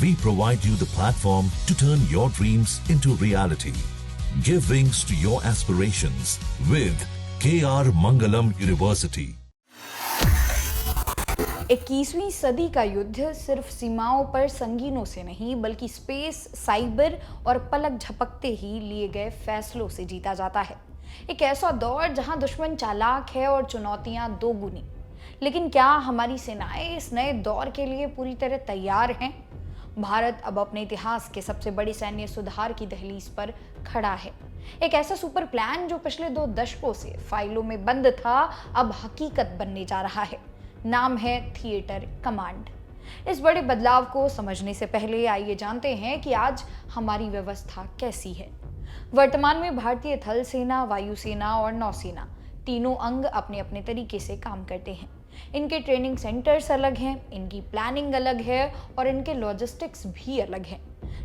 We provide you the platform to turn your dreams into reality. Give wings to your aspirations with KR Mangalam University. 21वीं सदी का युद्ध सिर्फ सीमाओं पर संगीनों से नहीं बल्कि स्पेस, साइबर और पलक झपकते ही लिए गए फैसलों से जीता जाता है। एक ऐसा दौर जहां दुश्मन चालाक है और चुनौतियां दोगुनी। लेकिन क्या हमारी सेनाएं इस नए दौर के लिए पूरी तरह तैयार हैं? भारत अब अपने इतिहास के सबसे बड़े सैन्य सुधार की दहलीज पर खड़ा है। एक ऐसा सुपर प्लान जो पिछले 2 दशकों से फाइलों में बंद था, अब हकीकत बनने जा रहा है। नाम है थिएटर कमांड। इस बड़े बदलाव को समझने से पहले आइए जानते हैं कि आज हमारी व्यवस्था कैसी है। वर्तमान में भारतीय थल सेना, वायुसेना और नौसेना तीनों अंग अपने अपने तरीके से काम करते हैं। इनके ट्रेनिंग सेंटर्स अलग हैं, इनकी प्लानिंग अलग है और इनके लॉजिस्टिक्स भी अलग हैं।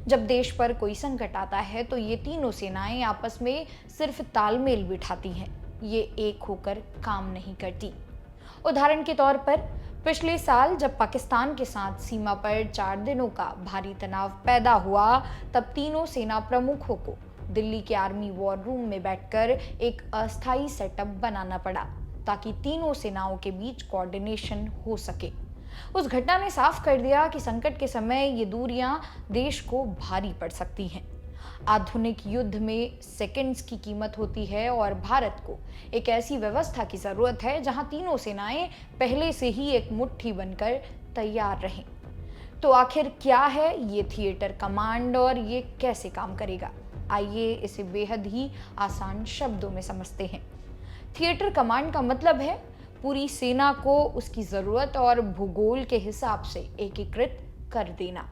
जब देश पर कोई संकट आता है तो ये तीनों सेनाएं आपस में सिर्फ तालमेल बिठाती हैं, ये एक होकर काम नहीं करती। उदाहरण के तौर पर पिछले साल जब पाकिस्तान के साथ सीमा पर 4 दिनों का भारी तनाव पैदा हुआ, तब तीनों सेना प्रमुखों को दिल्ली के आर्मी वॉर रूम में बैठकर एक अस्थायी सेटअप बनाना पड़ा ताकि तीनों सेनाओं के बीच कोऑर्डिनेशन हो सके। उस घटना ने साफ कर दिया कि संकट के समय ये दूरियां देश को भारी पड़ सकती हैं। आधुनिक युद्ध में सेकंड्स की कीमत होती है और भारत को एक ऐसी व्यवस्था की जरूरत है जहां तीनों सेनाएं पहले से ही एक मुट्ठी बनकर तैयार रहें। तो आखिर क्या है ये थिएटर कमांड और ये कैसे काम करेगा? आइए इसे बेहद ही आसान शब्दों में समझते हैं। थिएटर कमांड का मतलब है पूरी सेना को उसकी जरूरत और भूगोल के हिसाब से एकीकृत कर देना।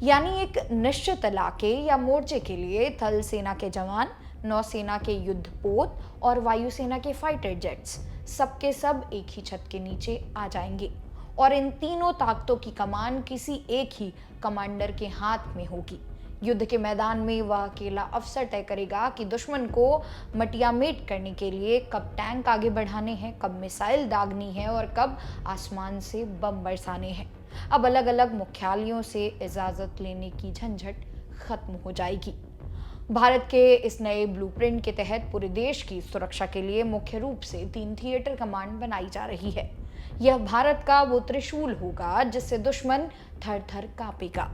यानी एक निश्चित इलाके या मोर्चे के लिए थल सेना के जवान, नौसेना के युद्धपोत और वायुसेना के फाइटर जेट्स सबके सब एक ही छत के नीचे आ जाएंगे और इन तीनों ताकतों की कमान किसी एक ही कमांडर के हाथ में होगी। युद्ध के मैदान में वह अकेला अफसर तय करेगा कि दुश्मन को मटियामेट करने के लिए कब टैंक आगे बढ़ाने हैं, कब मिसाइल दागनी है और कब आसमान से बम बरसाने हैं। अब अलग अलग मुख्यालयों से इजाजत लेने की झंझट खत्म हो जाएगी। भारत के इस नए ब्लूप्रिंट के तहत पूरे देश की सुरक्षा के लिए मुख्य रूप से 3 थिएटर कमांड बनाई जा रही है। यह भारत का वो त्रिशूल होगा जिससे दुश्मन थर थर कांपेगा।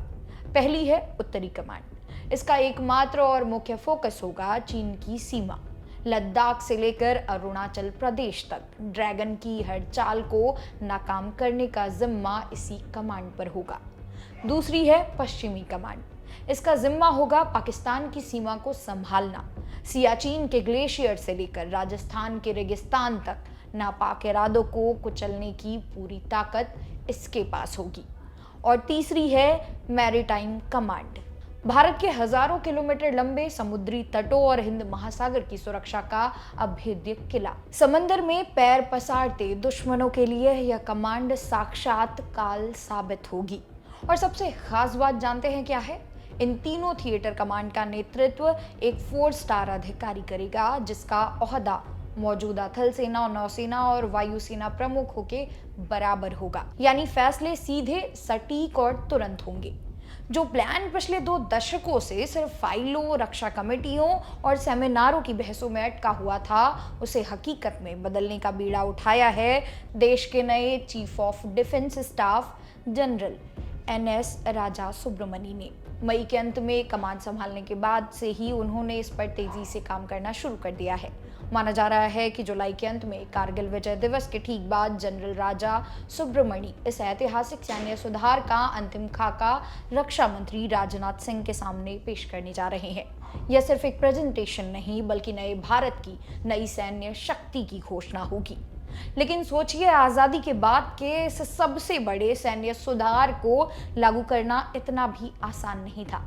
पहली है उत्तरी कमांड। इसका एकमात्र और मुख्य फोकस होगा चीन की सीमा। लद्दाख से लेकर अरुणाचल प्रदेश तक ड्रैगन की हर चाल को नाकाम करने का जिम्मा इसी कमांड पर होगा। दूसरी है पश्चिमी कमांड। इसका जिम्मा होगा पाकिस्तान की सीमा को संभालना। सियाचिन के ग्लेशियर से लेकर राजस्थान के रेगिस्तान तक नापाक इरादों को कुचलने की पूरी ताकत इसके पास होगी। और तीसरी है मैरीटाइम कमांड। भारत के हजारों किलोमीटर लंबे समुद्री तटों और हिंद महासागर की सुरक्षा का अभेद्य किला। समंदर में पैर पसारते दुश्मनों के लिए यह कमांड साक्षात काल साबित होगी। और सबसे खास बात जानते हैं क्या है? इन तीनों थिएटर कमांड का नेतृत्व एक 4 स्टार अधिकारी करेगा जिसका ओहदा मौजूदा थल सेना, नौसेना और वायुसेना प्रमुखों के बराबर होगा। यानी फैसले सीधे, सटीक और तुरंत होंगे। जो प्लान पिछले 2 दशकों से सिर्फ फाइलों, रक्षा कमेटियों और सेमिनारों की बहसों में अटका हुआ था, उसे हकीकत में बदलने का बीड़ा उठाया है देश के नए chief of defence staff general NS राजा सुब्रमणी ने। मई के अंत में कमान संभालने के बाद से ही उन्होंने इस पर तेजी से काम करना शुरू कर दिया है। माना जा रहा है कि जुलाई के अंत में कारगिल विजय दिवस के ठीक बाद जनरल राजा सुब्रमणी इस ऐतिहासिक सैन्य सुधार का अंतिम खाका रक्षा मंत्री राजनाथ सिंह के सामने पेश करने जा रहे हैं। यह सिर्फ एक प्रेजेंटेशन नहीं बल्कि नए भारत की नई सैन्य शक्ति की घोषणा होगी। लेकिन सोचिए, आजादी के बाद के इस सबसे बड़े सैन्य सुधार को लागू करना इतना भी आसान नहीं था।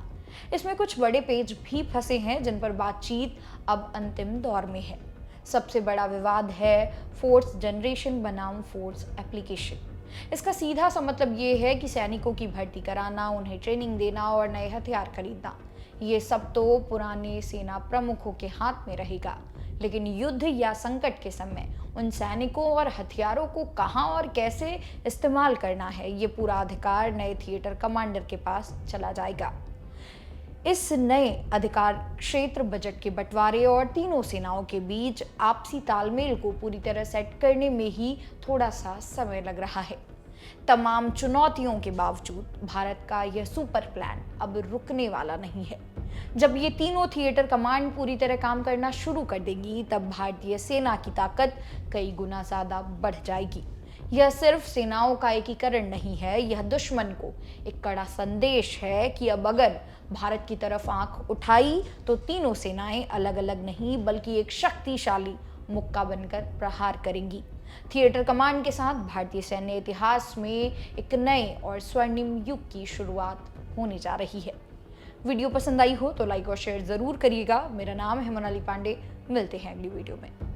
इसमें कुछ बड़े पेच भी फंसे हैं जिन पर बातचीत अब अंतिम दौर में है। सबसे बड़ा विवाद है फोर्स जनरेशन बनाम फोर्स एप्लीकेशन। इसका सीधा सा मतलब ये है कि सैनिकों की भर्ती कराना, उन्हें ट्रेनिंग देना और नए हथियार खरीदना, ये सब तो पुराने सेना प्रमुखों के हाथ में रहेगा। लेकिन युद्ध या संकट के समय उन सैनिकों और हथियारों को कहां और कैसे इस्तेमाल करना है, ये पूरा अधिकार नए थिएटर कमांडर के पास चला जाएगा। इस नए अधिकार क्षेत्र, बजट के बंटवारे और तीनों सेनाओं के बीच आपसी तालमेल को पूरी तरह सेट करने में ही थोड़ा सा समय लग रहा है। तमाम चुनौतियों के बावजूद भारत का यह सुपर प्लान अब रुकने वाला नहीं है। जब ये तीनों थिएटर कमांड पूरी तरह काम करना शुरू कर देंगी, तब भारतीय सेना की ताकत कई गुना ज्यादा बढ़ जाएगी। यह सिर्फ सेनाओं का एकीकरण नहीं है, यह दुश्मन को एक कड़ा संदेश है कि अब अगर भारत की तरफ आंख उठाई तो तीनों सेनाएं अलग अलग नहीं बल्कि एक शक्तिशाली मुक्का बनकर प्रहार करेंगी। थिएटर कमांड के साथ भारतीय सैन्य इतिहास में एक नए और स्वर्णिम युग की शुरुआत होने जा रही है। वीडियो पसंद आई हो तो लाइक और शेयर जरूर करिएगा। मेरा नाम है मोनाली पांडे, मिलते हैं अगली वीडियो में।